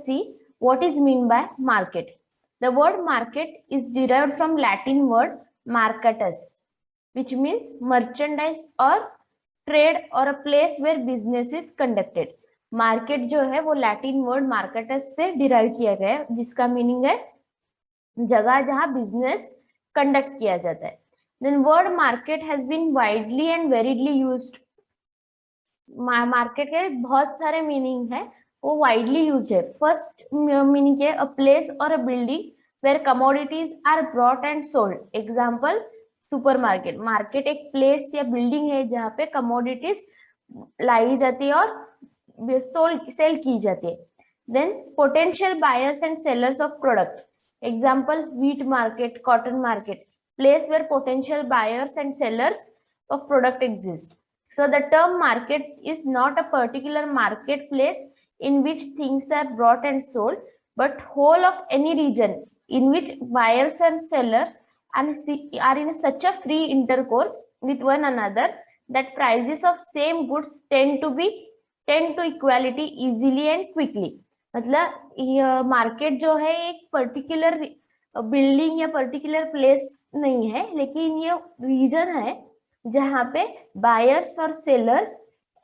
us see what is meant by market. The word market is derived from Latin word marketus, which means merchandise or trade or a place where business is conducted. Market जो है वो Latin word markets से derive किया गया है, जिसका meaning है जगह जहां बिजनेस कंडक्ट किया जाता है. Then word market has been widely and variedly used. Market के बहुत सारे मीनिंग है, वो वाइडली यूज्ड है. फर्स्ट मीनिंग है अ प्लेस और a building where commodities are brought and sold. Example supermarket. Market एक प्लेस या बिल्डिंग है जहाँ पे कमोडिटीज लाई जाती है और सेल की जाती है. Then potential buyers and sellers of product. Example wheat market, cotton market, place where potential buyers and sellers of product exist. So the term market is not a particular marketplace in which things are bought and sold, but whole of any region in which buyers and sellers are in such a free intercourse with one another that prices of same goods tend to equality easily and quickly. मतलब market जो है एक particular building या particular place नहीं है, लेकिन ये reason है जहाँ पे बायर्स और सेलर्स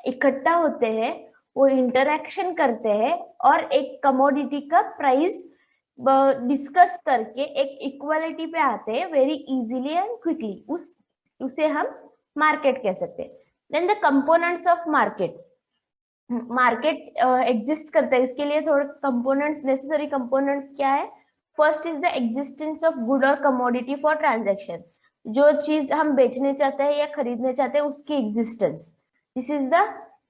इकट्ठा होते हैं, वो इंटरैक्शन करते हैं और एक कमोडिटी का प्राइस डिस्कस करके एक इक्वालिटी पे आते हैं वेरी इजीली एंड क्विकली. उसे हम मार्केट कह सकते हैं. Then the components of market. Market exist करता है, इसके लिए थोड़े कंपोनेंट्स, नेसेसरी कंपोनेंट्स क्या है. First is the existence of good और कमोडिटी फॉर ट्रांजैक्शन. जो चीज हम बेचने चाहते हैं या खरीदने चाहते हैं उसकी existence, this is the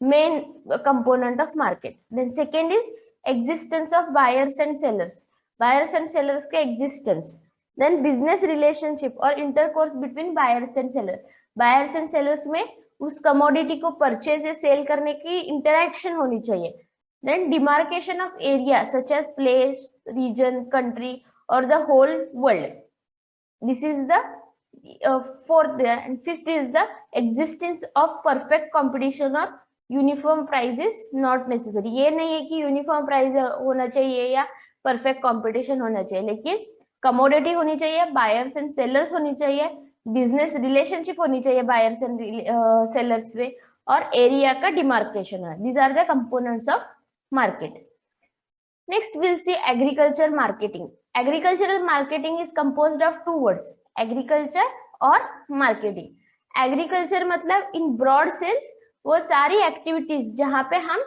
main component of market. Then second is existence of buyers and sellers. Buyers and sellers के एग्जिस्टेंस. देन बिजनेस रिलेशनशिप और intercourse between buyers and seller. Buyers and sellers में उस commodity को purchase या cell करने की interaction होनी चाहिए. Then demarcation of area such as place, region, country or the whole world. This is the fourth. And fifth is the existence of perfect competition or uniform price is not necessary. ये नहीं है कि uniform price होना चाहिए या perfect competition होना चाहिए, लेकिन commodity होनी चाहिए, buyers and sellers होनी चाहिए, business relationship होनी चाहिए buyers and sellers में, और area का demarcation है. These are the components of market. Next we'll see agriculture marketing. Agricultural marketing is composed of two words, agriculture और marketing. Agriculture मतलब in broad sense वो सारी activities जहाँ पे हम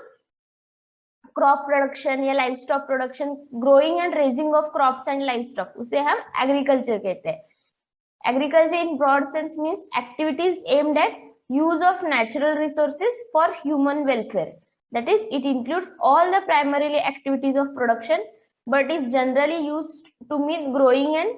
crop production या livestock production, growing and raising of crops and livestock, उसे हम agriculture कहते हैं. Agriculture in broad sense means activities aimed at use of natural resources for human welfare. That is, it includes all the primarily activities of production, but is generally used to mean growing and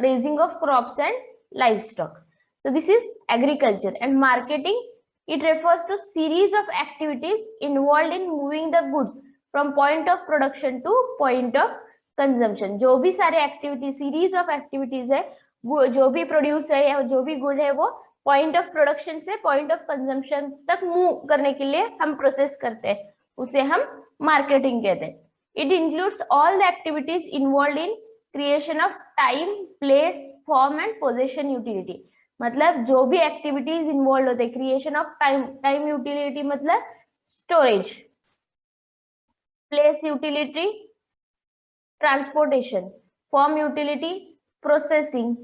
raising of crops and livestock. So this is agriculture. And marketing, it refers to series of activities involved in moving the goods from point of production to point of consumption. जो भी सारे activities, series of activities है, जो भी produce है या जो भी good है, वो पॉइंट ऑफ प्रोडक्शन से पॉइंट ऑफ कंजम्पशन तक मूव करने के लिए हम प्रोसेस करते हैं, उसे हम मार्केटिंग कहते हैं. It includes all the activities involve in creation of time, place, form and position utility. मतलब जो भी एक्टिविटीज इन्वॉल्व होते हैं, क्रिएशन ऑफ टाइम यूटिलिटी मतलब storage, place utility transportation, form utility processing,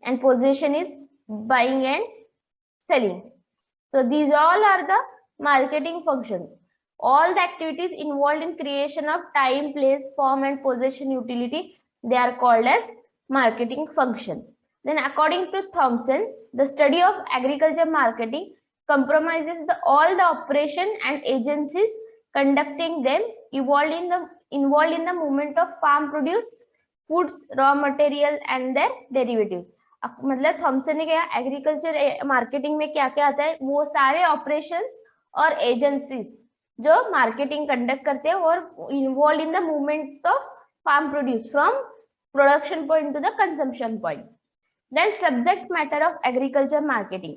and position is buying and selling. So these all are the marketing functions. All the activities involved in creation of time, place, form and possession utility, they are called as marketing function. Then according to Thompson, the study of agriculture marketing comprises all the operation and agencies conducting them involved in the movement of farm produce, foods, raw material and their derivatives. मतलब Thompson ने क्या, agriculture marketing में क्या क्या आता है, वो सारे ऑपरेशंस और एजेंसीज जो मार्केटिंग कंडक्ट करते हैं और involve in the movement of farm produce from production point to the consumption point. Then subject matter of agriculture marketing.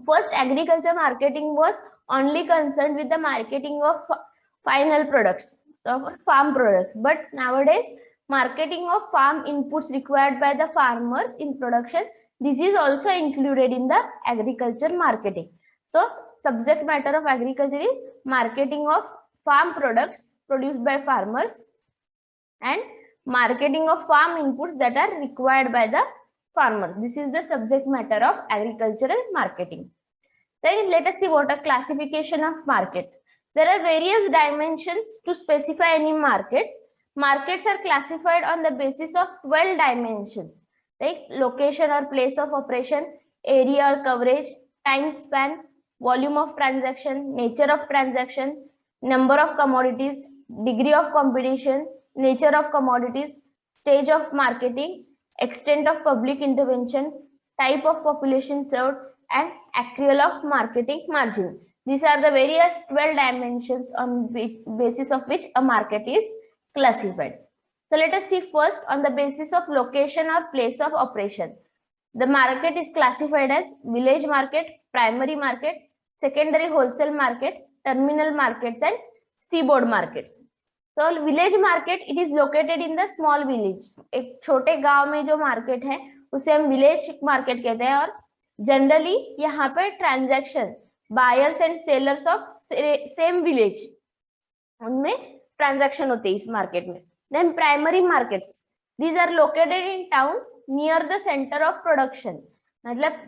First agriculture marketing was only concerned with the marketing of final products. of farm products. But nowadays, marketing of farm inputs required by the farmers in production, this is also included in the agriculture marketing. So subject matter of agriculture is marketing of farm products produced by farmers and marketing of farm inputs that are required by the farmers. This is the subject matter of agricultural marketing. Then let us see what a classification of market. There are various dimensions to specify any market. Markets are classified on the basis of 12 dimensions, like location or place of operation, area or coverage, time span, volume of transaction, nature of transaction, number of commodities, degree of competition, nature of commodities, stage of marketing, extent of public intervention, type of population served, and accrual of marketing margin. These are the various 12 dimensions on which basis of which a market is classified. So let us see first on the basis of location or place of operation. The market is classified as village market, primary market, secondary wholesale market, terminal markets, and seaboard markets. So village market, it is located in the small village. एक छोटे गांव में जो market है उसे हम village market कहते हैं और जनरली यहाँ पे transaction buyers and sellers of same village उनमें ट्रांजैक्शन होते हैं इस मार्केट में. Then primary markets, these are located in towns near the centre of production, मतलब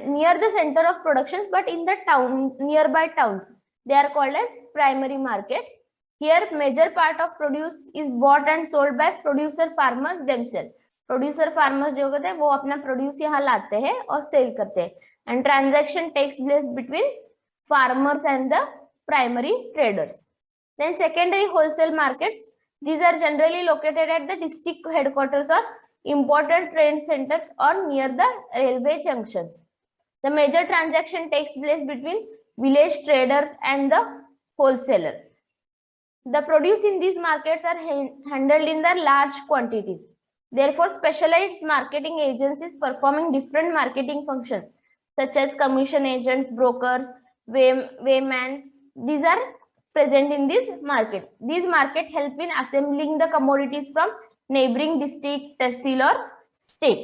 near the center of production but in the town nearby towns, they are called as primary market. Here major part of produce is bought and sold by producer farmers themselves. Producer farmers जो होते हैं वो अपना produce यहाँ लाते हैं और cell करते हैं and transaction takes place between farmers and the primary traders. Then secondary wholesale markets, these are generally located at the district headquarters or important trade centers or near the railway junctions. The major transaction takes place between village traders and the wholesaler. The produce in these markets are handled in the large quantities. Therefore, specialized marketing agencies performing different marketing functions such as commission agents, brokers, weighman, these are present in this market. These markets help in assembling the commodities from neighboring district, तहसील और state.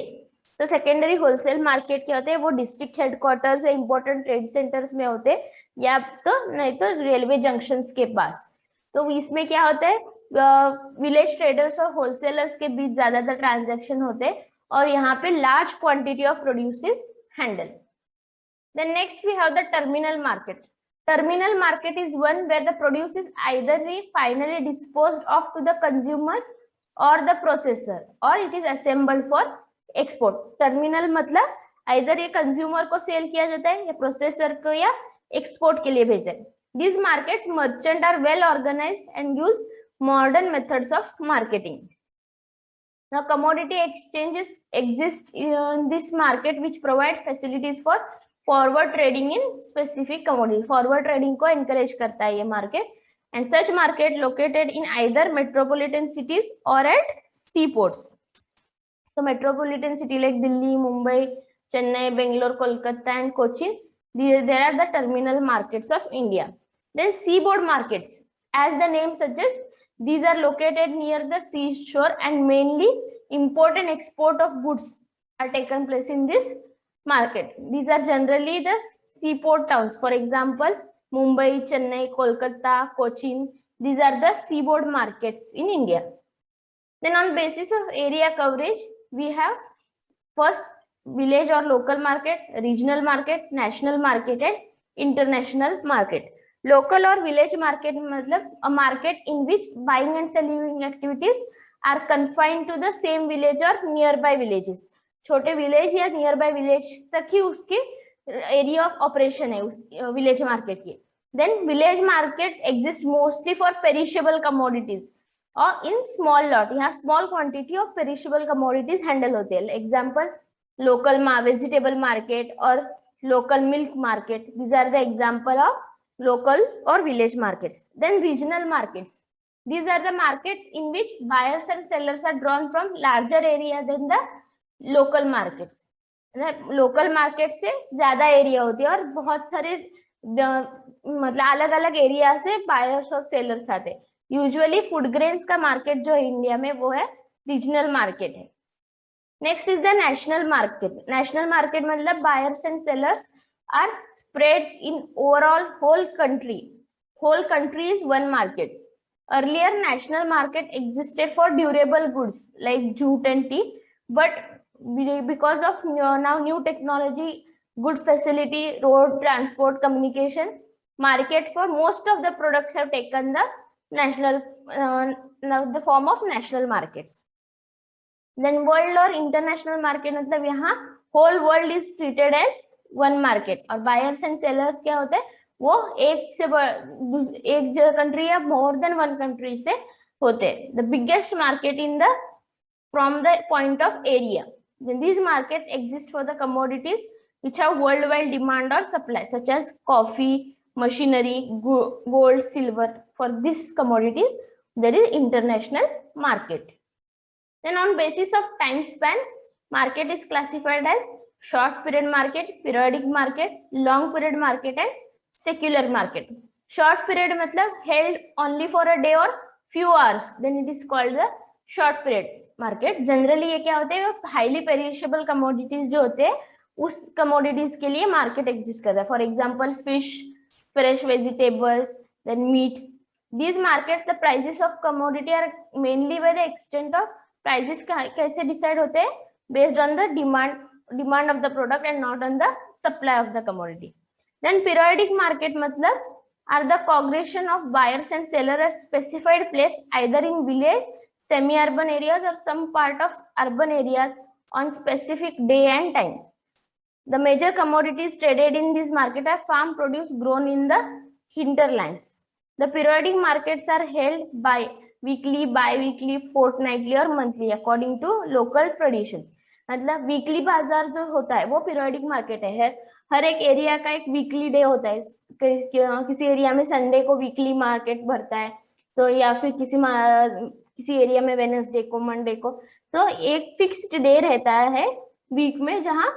तो secondary wholesale market क्या होते हैं, वो district headquarters या important trade centres में होते हैं या तो नहीं तो रेलवे जंक्शंस के पास. तो इसमें क्या होता है, विलेज ट्रेडर्स और होलसेलर्स के बीच ज्यादातर ट्रांजैक्शन होते हैं और यहाँ पे large quantity of produce is handle. Then next we have the terminal market. Terminal market is one where the produce is either finally disposed of to the consumers or the processor or it is assembled for export. Terminal मतलब either ये consumer को sell किया जाता है या processor को या export के लिए भेजते हैं. These markets merchant are well organized and use modern methods of marketing. Now commodity exchanges exist in this market which provide facilities for forward trading in specific commodity. Forward trading को encourage करता है ये market and such market located in either metropolitan cities और at sea ports. तो metropolitan city like Delhi, Mumbai, Chennai, Bangalore, Kolkata and Cochin, there are the terminal markets of India. Then sea board markets, as the name suggest, these are located near the seashore and mainly import and export of goods are taken place in this market. These are generally the seaport towns. For example, Mumbai, Chennai, Kolkata, Cochin. These are the seaboard markets in India. Then on basis of area coverage, we have first village or local market, regional market, national market and international market. Local or village market मतलब a market in which buying and selling activities are confined to the same village or nearby villages. छोटे village या nearby village तक ही उसकी area of operation है उस village market की. Then village market exist mostly for perishable commodities और in small lot, यहाँ small quantity of perishable commodities handle होते हैं. एग्जांपल लोकल वेजिटेबल मार्केट और local milk market, these are the example of local और village markets. Then regional markets, these are the markets in which buyers and sellers are drawn from larger area than the local markets. Local market से ज्यादा area होती है और बहुत सारे मतलब अलग अलग एरिया से बायर्स और सेलर्स आते हैं. यूजुअली फूड ग्रेन्स का मार्केट जो है इंडिया में वो है रीजनल मार्केट है। Next is the national market. National market मतलब buyers and sellers are spread in overall whole country is one market. Earlier, national market existed for durable goods like jute and tea, but because of now new technology, good facility, road transport, communication, market for most of the products have taken the national, now the form of national markets. Then world और international market मतलब यहाँ whole world is treated as one market और buyers and sellers क्या होते हैं वो एक country या मोर देन वन कंट्री से होते हैं। The biggest market in the from the point of area, these markets exist for the commodities which have worldwide demand or supply such as coffee, machinery, gold, silver. For these commodities there is international market. Then on basis of time span, market is classified as short period market, periodic market, long period market and secular market. Short period मतलब held only for a day or few hours, then it is called the short period market. Generally ये क्या होते हैं, highly perishable commodities जो होते हैं उस commodities के लिए market exist करता है. For example, fish, fresh vegetables, then meat. These markets, the prices of commodity are mainly by the extent of prices कैसे decide होते हैं, based on the demand of the product and not on the supply of the commodity. Then periodic market मतलब are the congregation of buyers and sellers at specified place either in village, semi-urban areas or some part of urban areas on specific day and time. The major commodities traded in this market are farm produce grown in the hinterlands. The periodic markets are held by weekly, bi-weekly, fortnightly or monthly according to local traditions. मतलब weekly बाजार जो होता है वो periodic market है। हर एक area का एक वीकली डे होता है। किसी एरिया में संडे को वीकली मार्केट भरता है तो, या फिर किसी एरिया में वेडनेसडे को, मंडे को, तो एक फिक्स्ड डे रहता है वीक में जहाँ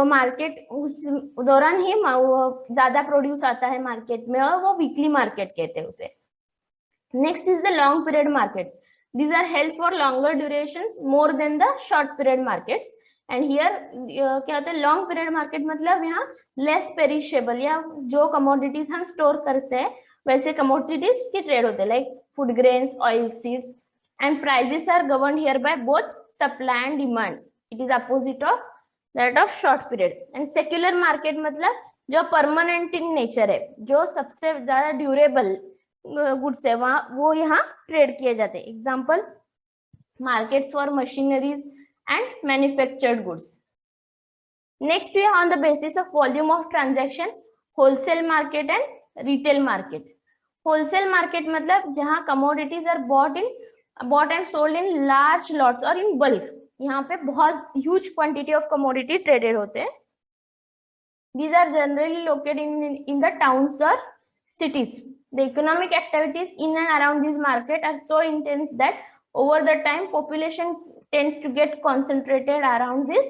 मार्केट उस दौरान ही ज्यादा प्रोड्यूस आता है मार्केट में और वो वीकली मार्केट कहते हैं उसे। Next is the long period market. These are held for longer durations more than the short period markets. And here क्या होता है, लॉन्ग पीरियड मार्केट मतलब यहाँ लेस पेरिशेबल या जो कमोडिटीज हम स्टोर करते हैं वैसे कमोडिटीज की ट्रेड होते हैं, like food grains, oil seeds, and prices are govern here by both supply and demand. It is opposite of that of short period. And secular market मतलब जो परमानेंट इन नेचर है, जो सबसे ज्यादा durable goods है वहां वो यहाँ ट्रेड किए जाते हैं. Example, markets for machineries and manufactured goods. Next we on the basis of volume of transaction, wholesale market and retail market. Wholesale market मतलब जहाँ commodities are bought and sold in large lots और in bulk. यहाँ पे बहुत huge quantity of commodity traded होते हैं. These are generally located in the towns or cities. The economic activities in and around this market are so intense that over the time population tends to get concentrated around this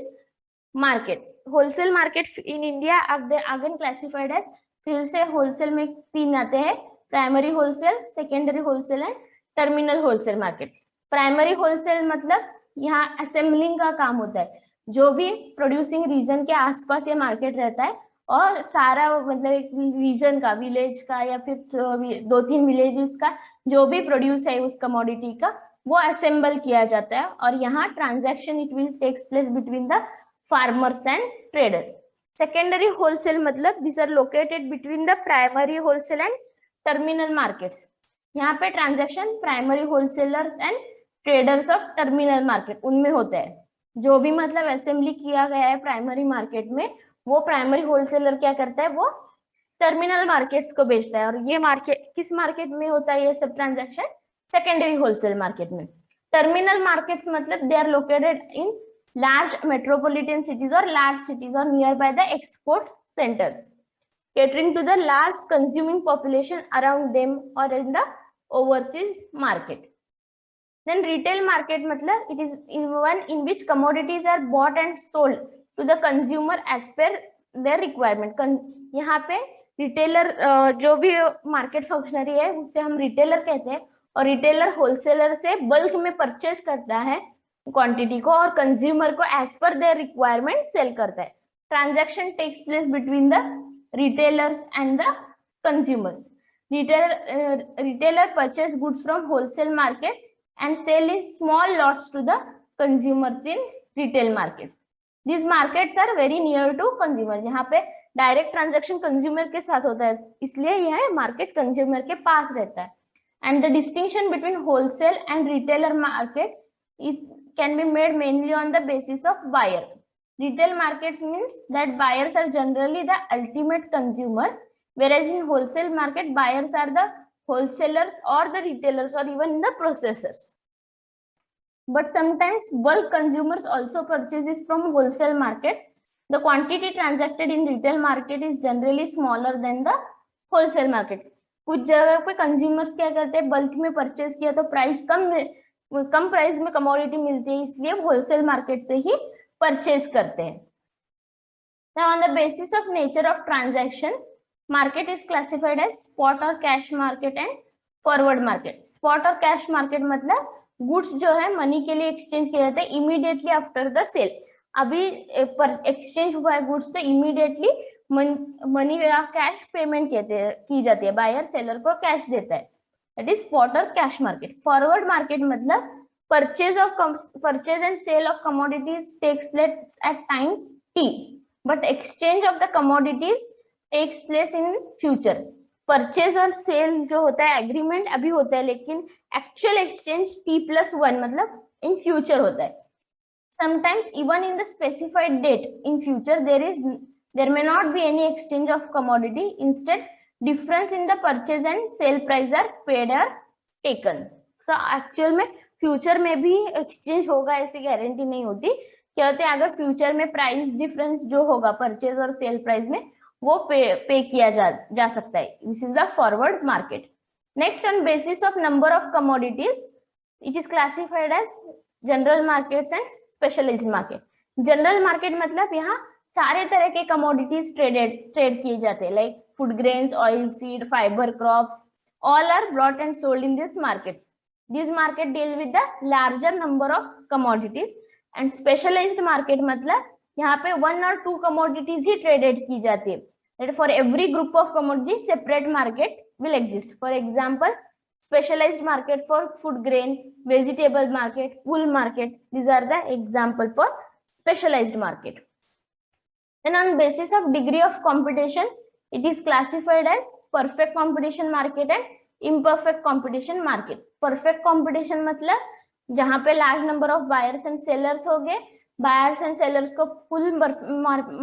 market. Wholesale markets in India are they again classified as, फिर से wholesale में तीन आते हैं, primary wholesale, secondary wholesale and terminal wholesale market. Primary wholesale मतलब यहाँ assembling का काम होता है. जो भी प्रोड्यूसिंग रीजन के आसपास ये मार्केट रहता है और सारा मतलब एक रीजन का, विलेज का या फिर 2-3 विलेजेस का जो भी प्रोड्यूस है उस कमोडिटी का वो असेंबल किया जाता है. और यहाँ transaction it will takes place between the farmers and traders. Secondary wholesale मतलब this are located between the primary wholesale and terminal markets. यहाँ पे transaction primary wholesalers and traders of terminal market उनमें होता है. जो भी मतलब असेंबली किया गया है प्राइमरी मार्केट में वो प्राइमरी होलसेलर क्या करता है, वो टर्मिनल मार्केट्स को बेचता है. और ये मार्केट किस मार्केट में होता है ये सब ट्रांजैक्शन? सेकेंडरी होलसेल मार्केट में. टर्मिनल मार्केट्स मतलब they are located in large metropolitan cities और लार्ज सिटीज और near by the export centres, catering to the large consuming population around them or in the overseas market. Then retail market मतलब it is one in which commodities are bought and sold to the consumer as per their requirement. यहाँ पे retailer जो भी market functionary है उसे हम retailer कहते हैं. और रिटेलर होलसेलर से बल्क में परचेज करता है क्वांटिटी को और कंज्यूमर को as per their requirement sale करता है. Transaction takes place between the retailers and the consumers. Retailer purchase goods from wholesale market and sell in small lots to the consumers in retail markets. These markets are very near to consumer. यहाँ पे direct transaction consumer के साथ होता है, इसलिए यह market consumer के पास रहता है. And the distinction between wholesale and retailer market it can be made mainly on the basis of buyer. Retail markets means that buyers are generally the ultimate consumer, whereas in wholesale market buyers are the wholesalers or the retailers or even the processors. But sometimes bulk consumers also purchases from wholesale markets. The quantity transacted in retail market is generally smaller than the wholesale market. कुछ जगह पे consumers क्या करते हैं, bulk में purchase किया तो price कम price में कमोडिटी मिलती है, इसलिए होलसेल मार्केट से ही परचेज करते हैं. Now on the basis of nature of transaction, market is classified as spot or cash market and forward market. Spot और cash market मतलब गुड्स जो है मनी के लिए एक्सचेंज किए जाते हैं इमीडिएटली आफ्टर द सेल. अभी एक्सचेंज हुआ है गुड्स तो इमीडिएटली मनी या कैश पेमेंट की जाती है, बायर सेलर को कैश देता है. दैट इज स्पॉट और कैश मार्केट. फॉरवर्ड मार्केट मतलब purchase and sale of commodities takes place at time T, but exchange of the commodities takes place in future. Purchase और sale जो होता है agreement अभी होता है, लेकिन एक्चुअल एक्सचेंज T+1 मतलब इन फ्यूचर होता है. Sometimes even in the specified date in future there may not be any exchange of commodity. Instead, difference in the purchase and sale price are paid or taken. So actual में future में भी exchange होगा ऐसी guarantee नहीं होती. क्या होता है, अगर फ्यूचर में प्राइस डिफरेंस जो होगा परचेज और सेल प्राइस में वो पे किया जा सकता है. This is the forward market. Next, on basis of number of commodities it is classified as general markets and specialised market. General market मतलब यहाँ सारे तरह के कमोडिटीज ट्रेड किए जाते हैं, like food grains, oil seed, fibre crops, all are brought and sold in this markets. This market deal with the larger number of commodities. And specialised market मतलब यहाँ पे 1 or 2 कमोडिटीज ही ट्रेडेड की जाती है. For every group of commodities separate market will exist. For example, specialized market for food grain, vegetable market, wool market. These are the example for specialized market. Then on basis of degree of competition, it is classified as perfect competition market and imperfect competition market. Perfect competition मतलब जहाँ पे large number of buyers and sellers होंगे, buyers and sellers को full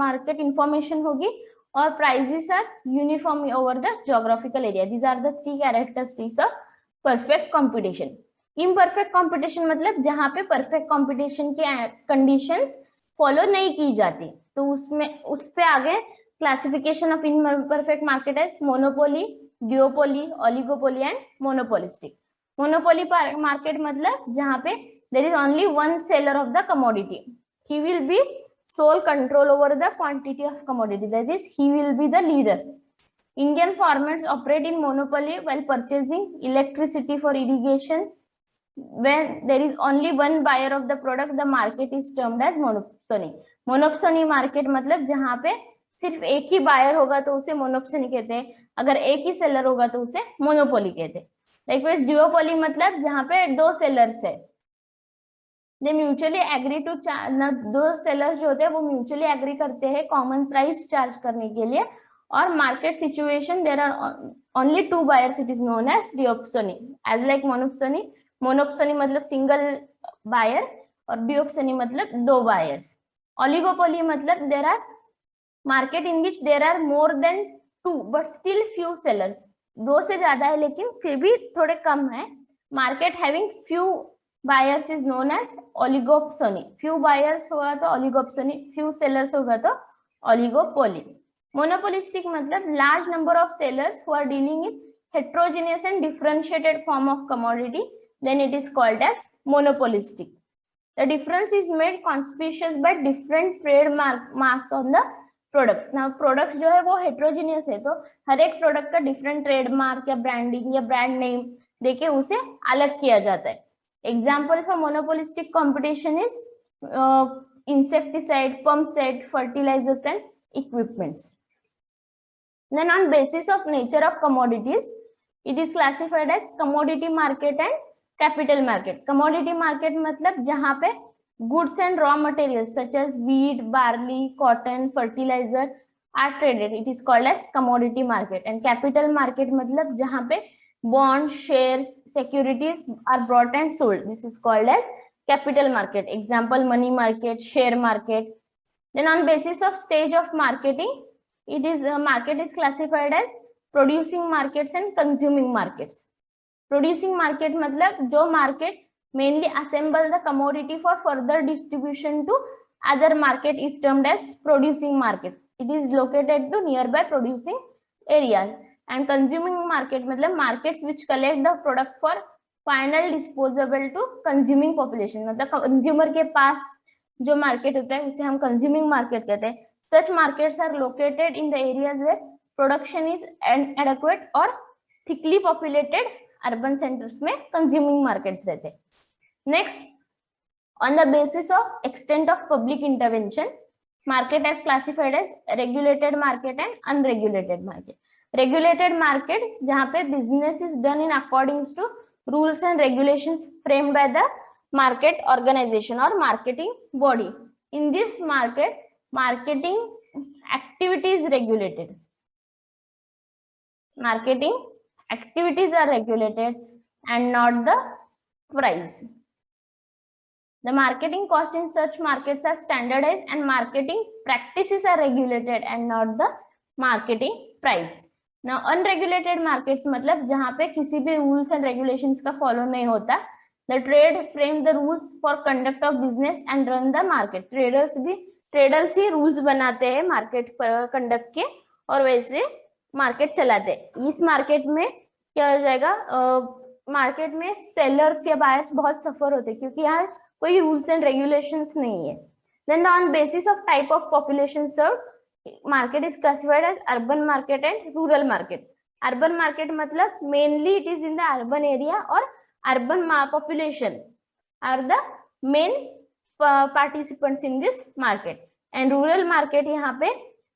market information होगी और prices are uniform over the geographical area. These are the 3 characteristics of perfect competition. Imperfect competition मतलब जहां पे परफेक्ट कंपटीशन के कंडीशंस फॉलो नहीं की जाती, तो उसमें उस पे आगे क्लासिफिकेशन ऑफ इम्परफेक्ट मार्केट है monopoly, duopoly, oligopoly and monopolistic. Monopoly market मतलब जहां पे there is only one seller of the commodity. He will be sole control over the quantity of commodity, that is he will be the leader. Indian farmers operate in monopoly while purchasing electricity for irrigation. When there is only one buyer of the product, the market is termed as monopsony. Monopsony market मतलब जहाँ पे सिर्फ एक ही buyer होगा तो उसे monopoly कहते हैं, अगर एक ही सेलर होगा तो उसे मोनोपोली कहते हैं. लाइकवाइज ड्यूओपोली मतलब जहाँ पे 2 सेलर्स है, they mutually agree to charge. 2 sellers जो होते हैं वो म्यूचुअली एग्री करते हैं कॉमन प्राइस चार्ज करने के लिए. और market situation there are only 2 buyers, it is known as duopsony. As like monopsony, monopsony मतलब सिंगल बायर और डिओप्सोनी मतलब 2 बायर्स. ओलिगोपोली मतलब there are market in which there are more than 2 but still few sellers. 2 से ज्यादा है लेकिन फिर भी थोड़े कम है. Market having few buyers is known as oligopsony. Few buyers होगा तो ओलिगोप्सोनी, फ्यू सेलर्स होगा तो ओलिगोपोली. Monopolistic मतलब large number of sellers who are dealing in heterogeneous and differentiated form of commodity, then it is called as monopolistic. The difference is made conspicuous by different trademarks on the products. Now products जो है वो heterogeneous है, तो हर एक product का different trademark या branding या brand name देके उसे अलग किया जाता है। Example for monopolistic competition is insecticide, pump set, fertilizers and equipments. Then on basis of nature of commodities, it is classified as commodity market and capital market. Commodity market मतलब जहाँ पे goods and raw materials such as wheat, barley, cotton, fertilizer are traded. It is called as commodity market. And capital market मतलब जहाँ पे bonds, shares, securities are bought and sold. This is called as capital market. Example, money market, share market. Then on basis of stage of marketing, it is market is classified as producing markets and consuming markets. Producing market मतलब जो market mainly assemble the commodity for further distribution to other market is termed as producing markets. It is located to nearby producing areas. And consuming market मतलब markets which collect the product for final disposable to consuming population, मतलब consumer के पास जो market होता है उसे हम consuming market कहते हैं. Such markets are located in the areas where production is adequate और थिकली पॉपुलेटेड अर्बन सेंटर्स में कंज्यूमिंग मार्केट्स रहते हैं. Next, on the basis of extent of public intervention, market as classified as regulated market and unregulated market. Regulated markets जहाँ पे business is done in accordings to rules and regulations framed by the market organization or marketing body. In this market, marketing activity is regulated. Marketing activities are regulated and not the price. The marketing cost in such markets are standardized and marketing practices are regulated and not the marketing price. Now unregulated markets मतलब जहाँ पे किसी भी rules and regulations का follow नहीं होता. The trade frame the rules for conduct of business and run the market. Traders he rules बनाते हैं market conduct के और वैसे market चलाते हैं. इस market में क्या हो जाएगा, market में sellers या buyers बहुत suffer होते हैं क्योंकि यहाँ कोई rules and regulations नहीं है. Then on basis of type of population served, market is classified as urban market and rural market. Urban market मतलब mainly it is in the urban area or urban population are the main participants in this market. And rural market यहाँ पे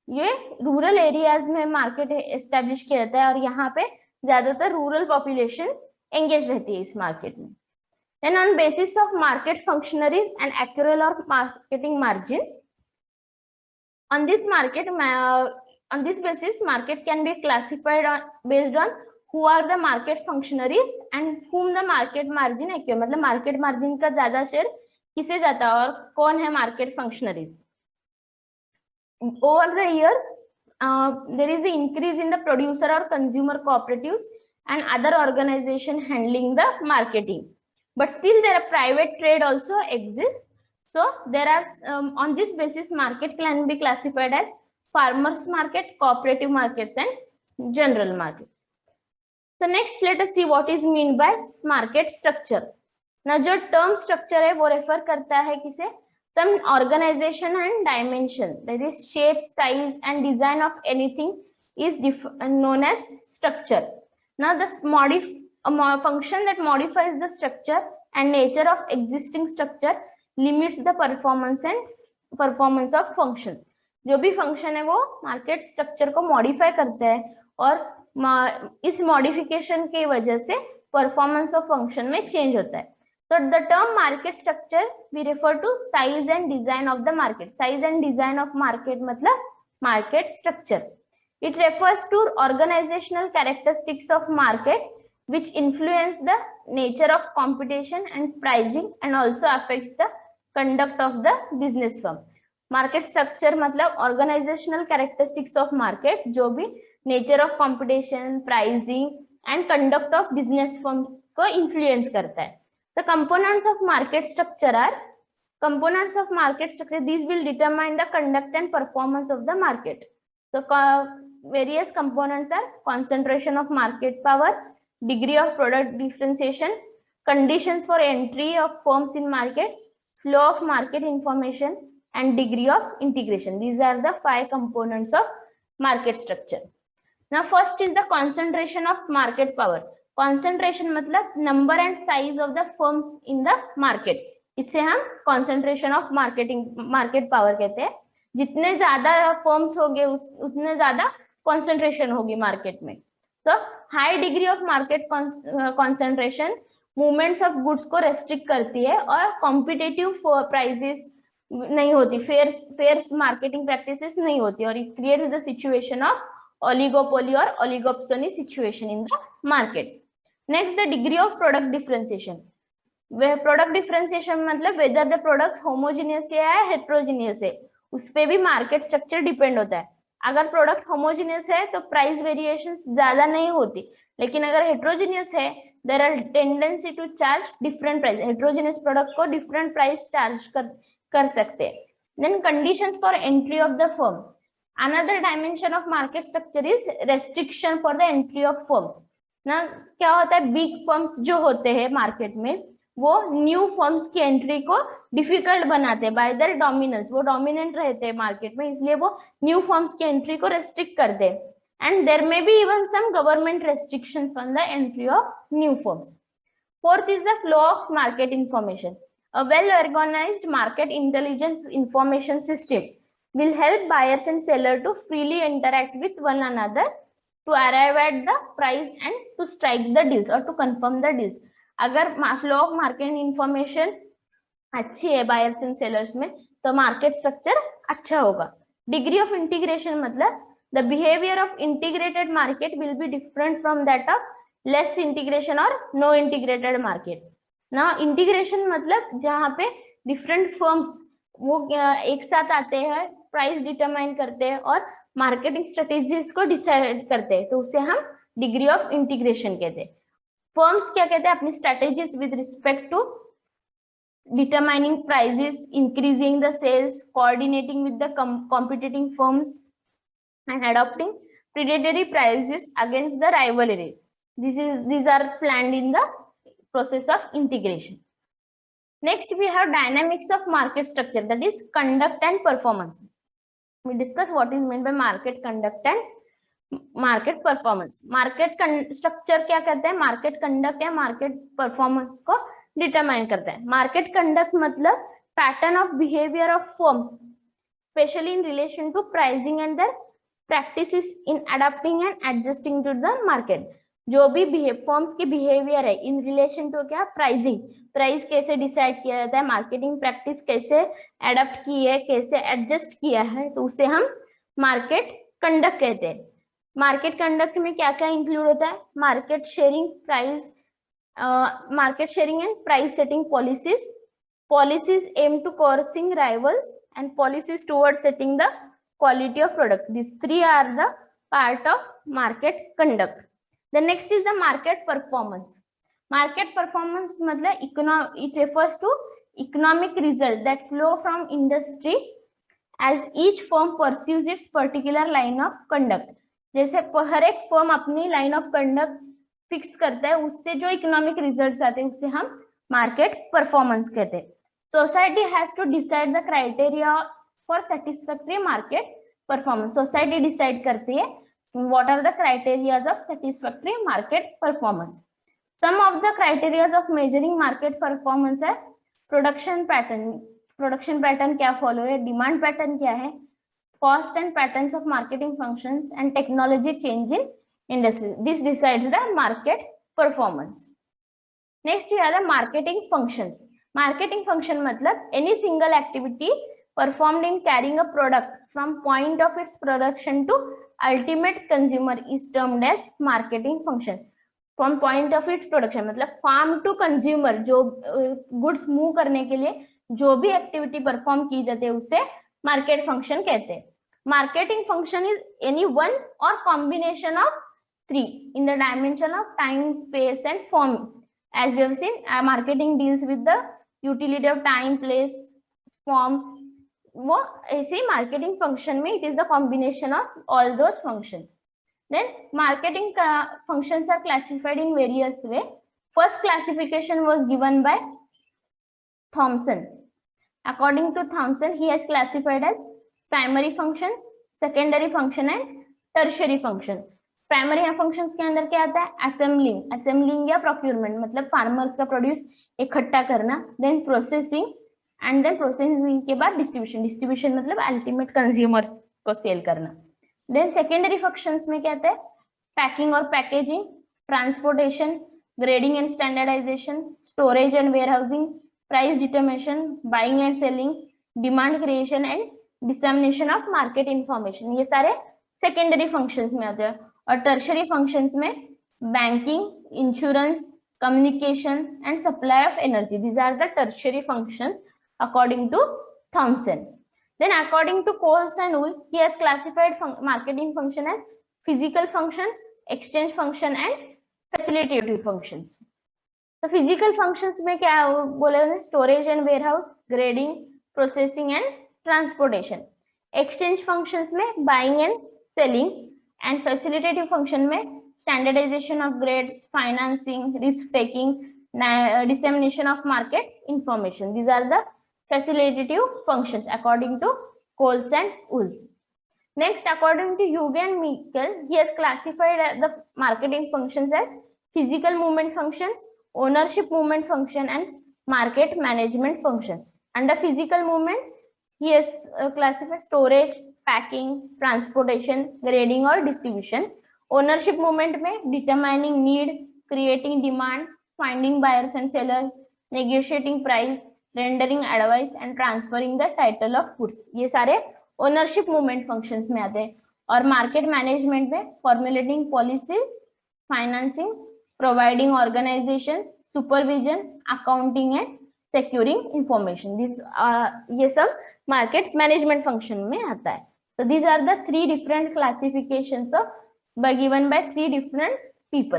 ये rural areas में market establish किया जाता है और यहाँ पे ज्यादातर rural population engaged रहती है इस market में. Then on basis of market functionaries and actual or marketing margins, on this basis market can be classified based on who are the market functionaries and whom the market margin accrue. मतलब market margin का ज्यादा share किसे जाता है और कौन है market functionaries. Over the years there is an increase in the producer or consumer cooperatives and other organization handling the marketing, but still there are private trade also exists. So there are on this basis market can be classified as farmers market, cooperative markets and general markets. So next let us see what is mean by market structure. Now जो term structure है वो refer करता है किसे, some organization and dimension, that is shape, size and design of anything is known as structure. Now the function that modifies the structure and nature of existing structure limits the performance of function. जो भी function है वो market structure को modify करते हैं और इस modification की वजह से performance of function में change होता है. So the term market structure we refer to size and design of the market. Size and design of market मतलब market structure. It refers to organizational characteristics of market which influence the nature of competition and pricing and also affects the conduct of the business firm. Market structure मतलब organizational characteristics of market जो भी nature of competition, pricing and conduct of business firms को influence करता है. The components of market structure are these will determine the conduct and performance of the market. So various components are concentration of market power, degree of product differentiation, conditions for entry of firms in market, flow of market information and degree of integration. These are the 5 components of market structure. Now first is the concentration of market power. Concentration मतलब number and size of the firms in the market, इससे हम concentration of market power कहते हैं। जितने ज्यादा firms होंगे उतने ज्यादा कॉन्सेंट्रेशन होगी मार्केट में। तो high degree of market concentration movements of goods को रेस्ट्रिक्ट करती है और कॉम्पिटेटिव प्राइजेस नहीं होती, फेयर मार्केटिंग प्रैक्टिसेस नहीं होती, और it creates the situation of oligopoly और oligopsony situation in the market. Next, the degree of product differentiation. Product differentiation मतलब वेदर द प्रोडक्ट्स होमोजेनियस है या हेट्रोजेनियस है, उस पे भी मार्केट स्ट्रक्चर डिपेंड होता है। अगर प्रोडक्ट होमोजेनियस है तो प्राइस वेरिएशन ज्यादा नहीं होती, लेकिन अगर हेट्रोजेनियस है there are tendency to charge different price, heterogeneous product को डिफरेंट प्राइस चार्ज कर सकते हैं। Then conditions for entry of the firm. Another dimension of market structure is restriction for the entry of firms. ना क्या होता है, big firms जो होते हैं मार्केट में वो न्यू फर्म्स की एंट्री को डिफिकल्ट बनाते हैं बाय देयर डोमिनेंस, वो डोमिनेंट रहते हैं मार्केट में, इसलिए वो न्यू फर्म्स की एंट्री को रेस्ट्रिक्ट करते हैं। And there may be even some government restrictions on the entry of new firms. Fourth is the flow of market information. A well-organized market intelligence information system will help buyers and sellers to freely interact with one another to arrive at the price and to strike the deals or to confirm the deals. अगर flow of market information अच्छी है buyers and sellers में तो market structure अच्छा होगा। Degree of integration मतलब the behaviour of integrated market will be different from that of less integration और no integrated market. ना इंटीग्रेशन मतलब जहाँ पे डिफरेंट फर्म्स वो एक साथ आते हैं, प्राइस डिटरमाइन करते हैं और मार्केटिंग स्ट्रेटेजीज को डिसाइड करते हैं, तो उसे हम डिग्री ऑफ इंटीग्रेशन कहते हैं। फर्म्स क्या कहते हैं, अपनी strategies with respect to determining prices, increasing the sales, coordinating with the competing firms and adopting predatory prices against the rivalries. These are planned in the process of integration. Next, we have dynamics of market structure, that is conduct and performance. We discuss what is meant by market conduct and market performance. Market structure क्या कहते हैं, market conduct या market performance को determine करते हैं। Market conduct मतलब pattern of behavior of firms, especially in relation to pricing and their practices in adapting and adjusting to the market. जो भी फर्म्स की बिहेवियर है इन रिलेशन टू क्या, प्राइसिंग, प्राइस कैसे डिसाइड किया जाता है, मार्केटिंग प्रैक्टिस कैसे एडप्ट की है, कैसे एडजस्ट किया है, तो उसे हम मार्केट कंडक्ट कहते हैं। मार्केट कंडक्ट में क्या क्या इंक्लूड होता है, market sharing, price market sharing and price setting policies, policies aim to coercing rivals and policies toward setting the quality of product. This three are the part of market conduct. The next is the market performance. Market performance मतलब it refers to economic result that flow from industry as each firm pursues its particular line of conduct. जैसे हर एक firm अपनी line of conduct fix करता है, उससे जो economic results आते हैं उसे हम मार्केट परफॉर्मेंस कहते हैं। Society has to decide the criteria for satisfactory market performance. Society decide करती है what are the criteria of satisfactory market performance. Some of the criteria of measuring market performance है production pattern, production pattern क्या follow है, demand pattern क्या है, cost and patterns of marketing functions and technology change in industry. This decides the market performance. Next we have the marketing functions. Marketing function मतलब any single activity performed in carrying a product from point of its production to ultimate consumer is termed as marketing function. From point of its production मतलब farm to consumer, जो goods move करने के लिए जो भी activity perform की जाती है उसे market function कहते हैं। Marketing function is any one or combination of three in the dimension of time, space and form. As we have seen, marketing deals with the utility of time, place, form. वो ऐसे marketing function में it is the combination of all those functions. Then marketing functions are classified in various way. First classification was given by Thomson. According to Thomson he has classified as primary function, secondary function and tertiary function. Primary functions के अंदर क्या आता है, assembling या procurement, मतलब farmers का produce इकट्ठा करना, then processing, and then processing के बाद डिस्ट्रीब्यूशन मतलब अल्टीमेट कंज्यूमर्स को सेल करना। देन सेकेंडरी फंक्शंस में क्या आता है, पैकिंग और packaging, transportation, grading and standardisation, storage and warehousing, price determination, buying and selling, demand creation and dissemination of market information, ये सारे सेकेंडरी फंक्शंस में आते हैं। और टर्शरी फंक्शंस में banking, insurance, communication and supply of energy, these are the tertiary functions according to Thomson. Then according to Coles and Wool, he has classified marketing function as physical function, exchange function and facilitative functions. तो physical functions में क्या बोले, storage and warehouse, grading, processing and transportation. Exchange functions में buying and selling, and facilitative function में standardization of grades, financing, risk taking, dissemination of market information. These are the facilitative functions according to Coles and Wool. Next, according to Hugo and Mikkel, he has classified the marketing functions as physical movement function, ownership movement function, and market management functions. Under physical movement, he has classified storage, packing, transportation, grading or distribution. Ownership movement में determining need, creating demand, finding buyers and sellers, negotiating price, rendering advice and transferring the title of goods, ये सारे ownership movement functions में आते हैं। और market management में formulating policy, financing, providing organisation, supervision, accounting and securing information, this ये सब market management function में आता है। So these are the three different classifications of given by three different people.